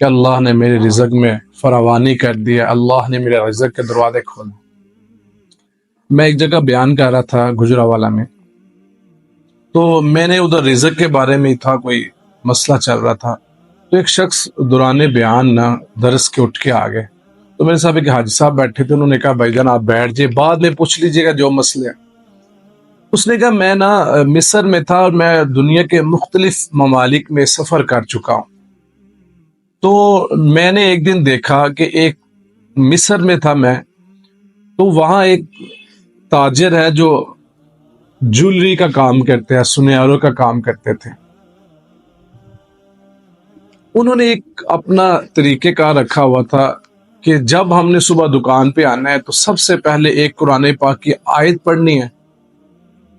کہ اللہ نے میرے رزق میں فراوانی کر دی ہے، اللہ نے میرے رزق کے دروازے کھولے۔ میں ایک جگہ بیان کر رہا تھا گجرانوالہ میں، تو میں نے ادھر رزق کے بارے میں ہی تھا، کوئی مسئلہ چل رہا تھا، تو ایک شخص دوران بیان نہ درس کے اٹھ کے آ گئے، تو میرے صاحب ایک حاجی صاحب بیٹھے تھے، انہوں نے کہا بھائی جان آپ بیٹھ جائے، بعد میں پوچھ لیجیے گا جو مسئلے ہیں۔ اس نے کہا میں نا مصر میں تھا اور میں دنیا کے مختلف ممالک میں سفر کر چکا ہوں، تو میں نے ایک دن دیکھا کہ ایک مصر میں تھا میں، تو وہاں ایک تاجر ہے جو جولری کا کام کرتے ہیں، سنیاروں کا کام کرتے تھے۔ انہوں نے ایک اپنا طریقہ کار رکھا ہوا تھا کہ جب ہم نے صبح دکان پہ آنا ہے تو سب سے پہلے ایک قرآن پاک کی آیت پڑھنی ہے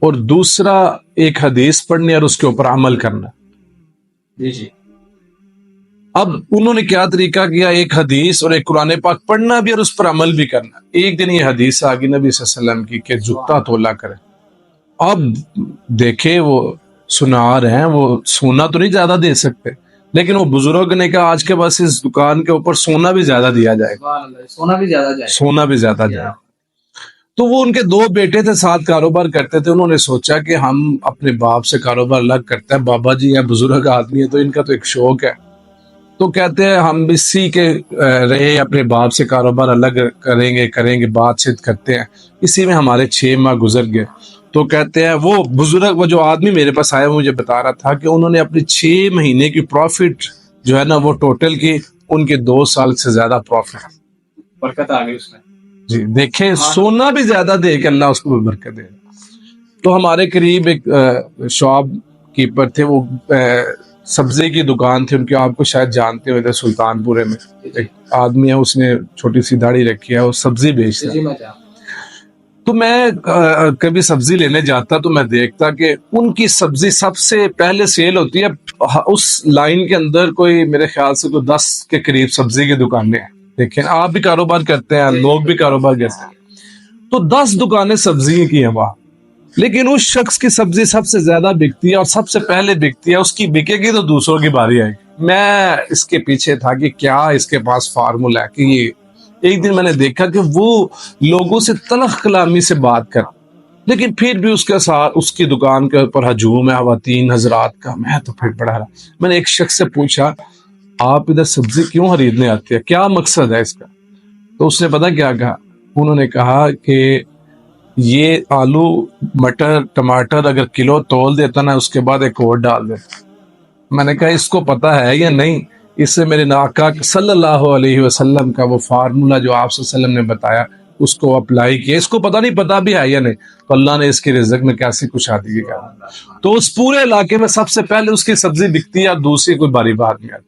اور دوسرا ایک حدیث پڑھنی ہے اور اس کے اوپر عمل کرنا ہے۔ جی اب انہوں نے کیا طریقہ کیا، ایک حدیث اور ایک قرآن پاک پڑھنا بھی اور اس پر عمل بھی کرنا۔ ایک دن یہ حدیث آگی نبی صلی اللہ علیہ وسلم کی کہ جوتا تولا کرے۔ اب دیکھے وہ سنار ہیں، وہ سونا تو نہیں زیادہ دے سکتے، لیکن وہ بزرگ نے کہا آج کے بعد اس دکان کے اوپر سونا بھی زیادہ دیا جائے گا، سونا بھی زیادہ جائے، سونا بھی زیادہ جائے۔ تو وہ ان کے دو بیٹے تھے، ساتھ کاروبار کرتے تھے، انہوں نے سوچا کہ ہم اپنے باپ سے کاروبار الگ کرتے ہیں، بابا جی ہیں بزرگ آدمی ہے تو ان کا تو ایک شوق ہے، تو کہتے ہیں ہم بھی سی کے رہے اپنے باپ سے کاروبار الگ کریں گے بات چیت کرتے ہیں۔ اسی میں ہمارے 6 ماہ گزر گئے، تو کہتے ہیں وہ بزرگ، وہ جو آدمی میرے پاس آیا مجھے بتا رہا تھا کہ انہوں نے اپنی 6 مہینے کی پروفٹ جو ہے نا وہ ٹوٹل کی ان کے 2 سال سے زیادہ پروفٹ، برکت آ گئی اس میں۔ جی دیکھیں سونا بھی زیادہ دے کہ اللہ اس کو بھی برکت دے۔ تو ہمارے قریب ایک شاپ کیپر تھے، وہ سبزی کی دکان تھی ان کی، آپ کو شاید جانتے ہوئے تھے، سلطان پورے میں ایک آدمی ہے، اس نے چھوٹی سی داڑھی رکھی ہے، وہ سبزی بیچتا ہے۔ تو میں کبھی سبزی لینے جاتا تو میں دیکھتا کہ ان کی سبزی سب سے پہلے سیل ہوتی ہے، اس لائن کے اندر کوئی میرے خیال سے کوئی 10 کے قریب سبزی کی دکانیں ہیں۔ دیکھیں آپ بھی کاروبار کرتے ہیں، لوگ بھی کاروبار کرتے ہیں، تو 10 دکانیں سبزی کی ہیں وہاں، لیکن اس شخص کی سبزی سب سے زیادہ بکتی ہے اور سب سے پہلے بکتی ہے، اس کی بکے گی تو دوسروں کی باری آئے گی۔ میں اس کے پیچھے تھا کہ کیا اس کے پاس فارمولا ہے کہ یہ، ایک دن میں نے دیکھا کہ وہ لوگوں سے تلخ کلامی سے بات کر، لیکن پھر بھی اس کے ساتھ اس کی دکان کے اوپر ہجوم ہے خواتین حضرات کا۔ میں تو پھر پڑھا رہا، میں نے ایک شخص سے پوچھا آپ ادھر سبزی کیوں خریدنے آتے ہیں، کیا مقصد ہے اس کا؟ تو اس نے پتا کیا کہا، انہوں نے کہا کہ یہ آلو مٹر ٹماٹر اگر کلو تول دیتا نا اس کے بعد ایک اور ڈال دیتا۔ میں نے کہا اس کو پتا ہے یا نہیں؟ اس سے میرے آقا صلی اللہ علیہ وسلم کا وہ فارمولا جو آپ صلی اللہ علیہ وسلم نے بتایا اس کو اپلائی کیا، اس کو پتا نہیں پتا بھی ہے یا نہیں، تو اللہ نے اس کے رزق میں کیسی کشادگی کیا۔ تو اس پورے علاقے میں سب سے پہلے اس کی سبزی بکتی ہے اور دوسری کوئی باری بات نہیں آتی۔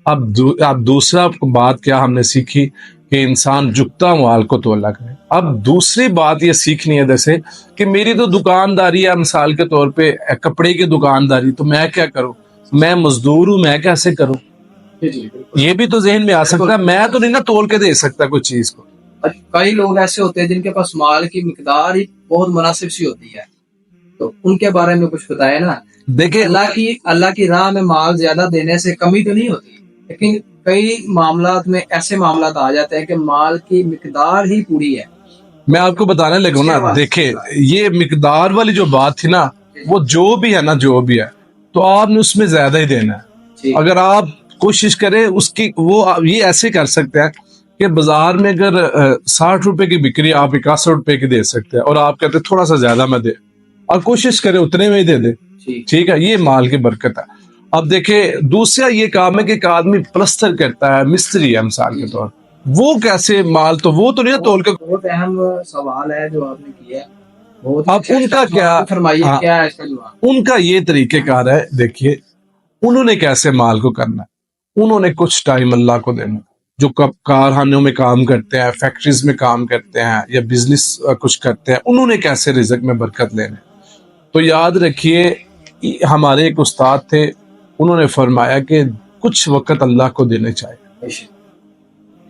اب دوسرا بات کیا ہم نے سیکھی کہ انسان جھکتا مال کو تولا کرے۔ اب دوسری بات یہ سیکھنی ہے جیسے کہ میری تو دکانداری ہے، مثال کے طور پہ کپڑے کی دکانداری، تو میں کیا کروں، میں مزدور ہوں، میں کیسے کروں؟ یہ بھی تو ذہن میں آ سکتا ہے، میں تو نہیں نا تول کے دے سکتا کوئی چیز کو۔ کئی لوگ ایسے ہوتے ہیں جن کے پاس مال کی مقدار ہی بہت مناسب سی ہوتی ہے، تو ان کے بارے میں کچھ بتائے نا۔ دیکھیں اللہ کی راہ میں مال زیادہ دینے سے کمی تو نہیں ہوتی، لیکن کئی معاملات میں ایسے معاملات آ جاتے ہیں کہ مال کی مقدار ہی پوری ہے۔ میں آپ کو بتانے لگا نا، دیکھیں یہ مقدار والی جو بات تھی نا، وہ جو بھی ہے نا، جو بھی ہے تو آپ نے اس میں زیادہ ہی دینا ہے۔ اگر آپ کوشش کریں اس کی، وہ یہ ایسے کر سکتے ہیں کہ بازار میں اگر 60 روپے کی بکری آپ 61 روپے کی دے سکتے ہیں اور آپ کہتے ہیں تھوڑا سا زیادہ میں دے، اور کوشش کریں اتنے میں ہی دے دے، ٹھیک ہے، یہ مال کی برکت ہے۔ اب دیکھیں دوسرا یہ کام ہے کہ ایک آدمی پلستر کرتا ہے، مستری ہے مثال کے طور، وہ کیسے مال، تو وہ تو نہیں تول کے۔ بہت اہم سوال ہے جو آپ نے کیا، اب ان کا کیا فرمائیے، کیا ہے اس کا جواب؟ ان کا یہ طریقہ کار ہے، دیکھیے انہوں نے کیسے مال کو کرنا ہے، انہوں نے کچھ ٹائم اللہ کو دینا، جو کارخانوں میں کام کرتے ہیں، فیکٹریز میں کام کرتے ہیں یا بزنس کچھ کرتے ہیں، انہوں نے کیسے رزق میں برکت لینا ہے۔ تو یاد رکھیے ہمارے ایک استاد تھے، انہوں نے فرمایا کہ کچھ وقت اللہ کو دینے چاہیے،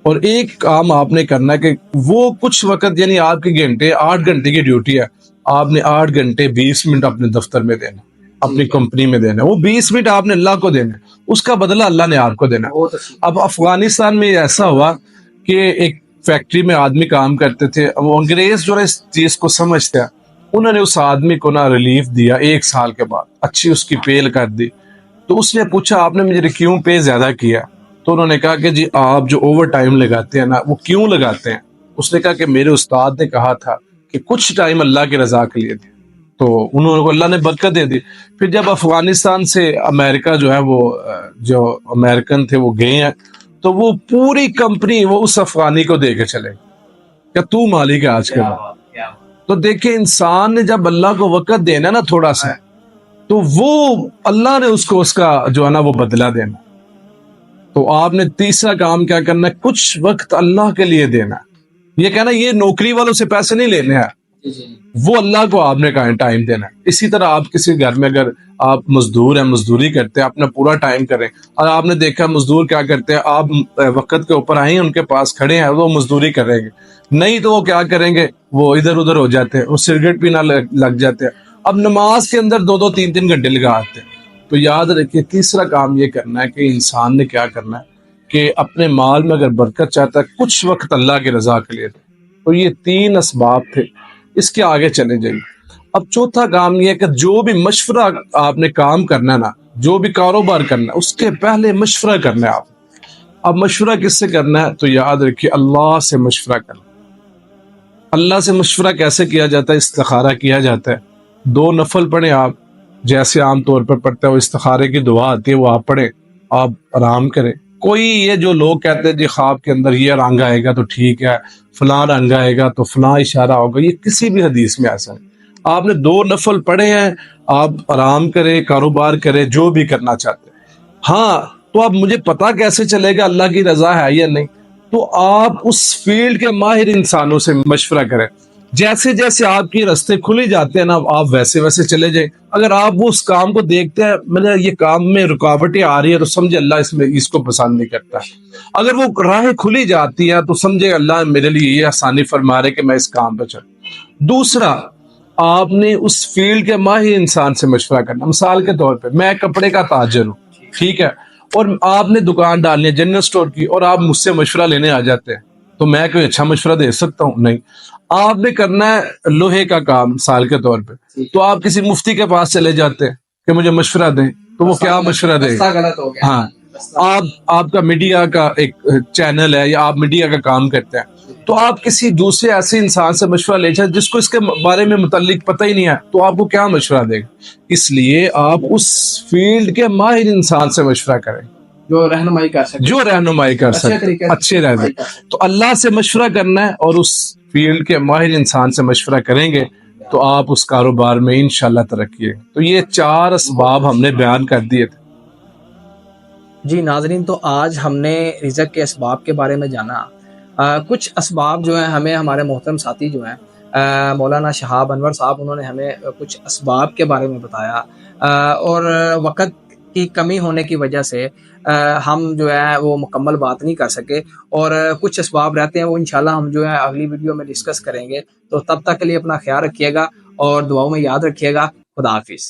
اور ایک کام آپ نے کرنا ہے کہ وہ کچھ وقت، یعنی آپ کے گھنٹے 8 گھنٹے کی ڈیوٹی ہے، آپ نے 8 گھنٹے 20 منٹ اپنے دفتر میں دینا، اپنی کمپنی میں دینا، وہ 20 منٹ آپ نے اللہ کو دینا، اس کا بدلہ اللہ نے آپ کو دینا. اب افغانستان میں ایسا ہوا کہ ایک فیکٹری میں آدمی کام کرتے تھے, وہ انگریز جو ہے اس چیز کو سمجھتے ہیں, انہوں نے اس آدمی کو نا ریلیف دیا 1 سال کے بعد, اچھی اس کی پیل کر دی. تو اس نے پوچھا آپ نے مجھے کیوں پے زیادہ کیا؟ تو انہوں نے کہا کہ جی آپ جو اوور ٹائم لگاتے ہیں نا وہ کیوں لگاتے ہیں؟ اس نے کہا کہ میرے استاد نے کہا تھا کہ کچھ ٹائم اللہ کی رضا کے لیے دے, تو انہوں کو اللہ نے برکت دے دی. پھر جب افغانستان سے امریکہ جو ہے وہ جو امریکن تھے وہ گئے ہیں, تو وہ پوری کمپنی وہ اس افغانی کو دے کے چلے کہ تو مالک ہے آج کے بعد. تو دیکھیں انسان نے جب اللہ کو وقت دینا نا تھوڑا سا, تو وہ اللہ نے اس کو اس کا جو ہے نا وہ بدلہ دینا. تو آپ نے تیسرا کام کیا کرنا ہے, کچھ وقت اللہ کے لیے دینا. یہ کہنا یہ نوکری والوں سے پیسے نہیں لینے ہیں, وہ اللہ کو آپ نے ٹائم دینا ہے. اسی طرح آپ کسی گھر میں اگر آپ مزدور ہیں, مزدوری کرتے ہیں, اپنا پورا ٹائم کریں. اور آپ نے دیکھا مزدور کیا کرتے ہیں, آپ وقت کے اوپر آئیں ان کے پاس کھڑے ہیں, وہ مزدوری کریں گے, نہیں تو وہ کیا کریں گے, وہ ادھر ادھر ہو جاتے ہیں, وہ سگریٹ پینا لگ جاتے ہیں. اب نماز کے اندر 2-2 3-3 گھنٹے لگا آتے ہیں. تو یاد رکھیے تیسرا کام یہ کرنا ہے کہ انسان نے کیا کرنا ہے کہ اپنے مال میں اگر برکت چاہتا ہے کچھ وقت اللہ کی رضا کے لیے دے. تو یہ 3 اسباب تھے, اس کے آگے چلے جائیے. اب چوتھا کام یہ ہے کہ جو بھی مشورہ آپ نے کام کرنا ہے نا, جو بھی کاروبار کرنا ہے, اس کے پہلے مشورہ کرنا ہے آپ. اب مشورہ کس سے کرنا ہے؟ تو یاد رکھیے اللہ سے مشورہ کرنا. اللہ سے مشورہ کیسے کیا جاتا ہے؟ استخارہ کیا جاتا ہے. 2 نفل پڑھیں آپ, جیسے عام طور پر پڑھتے ہیں, وہ استخارے کی دعا آتی ہے, وہ آپ پڑھیں, آپ آرام کریں. کوئی یہ جو لوگ کہتے ہیں جی خواب کے اندر یہ رنگ آئے گا تو ٹھیک ہے, فلاں رنگ آئے گا تو فلاں اشارہ ہوگا, یہ کسی بھی حدیث میں ایسا نہیں. آپ نے 2 نفل پڑھے ہیں, آپ آرام کریں, کاروبار کریں, جو بھی کرنا چاہتے ہیں. ہاں تو اب مجھے پتا کیسے چلے گا اللہ کی رضا ہے یا نہیں؟ تو آپ اس فیلڈ کے ماہر انسانوں سے مشورہ کریں. جیسے جیسے آپ کی راستے کھلے جاتے ہیں نا, آپ ویسے ویسے چلے جائیں. اگر آپ وہ اس کام کو دیکھتے ہیں مطلب یہ کام میں رکاوٹیں آ رہی ہے, تو سمجھے اللہ اس کو پسند نہیں کرتا. اگر وہ راہیں کھلی جاتی ہیں تو سمجھے اللہ میرے لیے یہ آسانی فرما رہے کہ میں اس کام پہ چلوں. دوسرا, آپ نے اس فیلڈ کے ماہر انسان سے مشورہ کرنا. مثال کے طور پہ میں کپڑے کا تاجر ہوں, ٹھیک ہے, اور آپ نے دکان ڈالنی ہے جنرل اسٹور کی, اور آپ مجھ سے مشورہ لینے آ جاتے ہیں, تو میں کوئی اچھا مشورہ دے سکتا ہوں؟ نہیں. آپ نے کرنا ہے لوہے کا کام مثال کے طور پہ, تو آپ کسی مفتی کے پاس چلے جاتے ہیں کہ مجھے مشورہ دیں, تو وہ کیا مشورہ دے گا؟ ہاں, آپ کا میڈیا کا ایک چینل ہے یا آپ میڈیا کا کام کرتے ہیں, تو آپ کسی دوسرے ایسے انسان سے مشورہ لے جائیں جس کو اس کے بارے میں متعلق پتہ ہی نہیں ہے, تو آپ کو کیا مشورہ دے گا؟ اس لیے آپ اس فیلڈ کے ماہر انسان سے مشورہ کریں جو رہنمائی کر سکے, اچھے رہنے. تو اللہ سے مشورہ کرنا ہے, اور اس فیلڈ کے ماہر انسان سے مشورہ کریں گے تو آپ اس کاروبار میں انشاءاللہ ترقی ہے. تو یہ 4 اسباب ہم نے بیان کر دیے تھے. جی ناظرین, تو آج ہم نے رزق کے اسباب کے بارے میں جانا. کچھ اسباب جو ہیں ہمیں ہمارے محترم ساتھی جو ہیں مولانا شہاب انور صاحب, انہوں نے ہمیں کچھ اسباب کے بارے میں بتایا, اور وقت کی کمی ہونے کی وجہ سے ہم جو ہے وہ مکمل بات نہیں کر سکے, اور کچھ اسباب رہتے ہیں وہ انشاءاللہ ہم جو ہے اگلی ویڈیو میں ڈسکس کریں گے. تو تب تک کے لیے اپنا خیال رکھیے گا اور دعاؤں میں یاد رکھیے گا. خدا حافظ.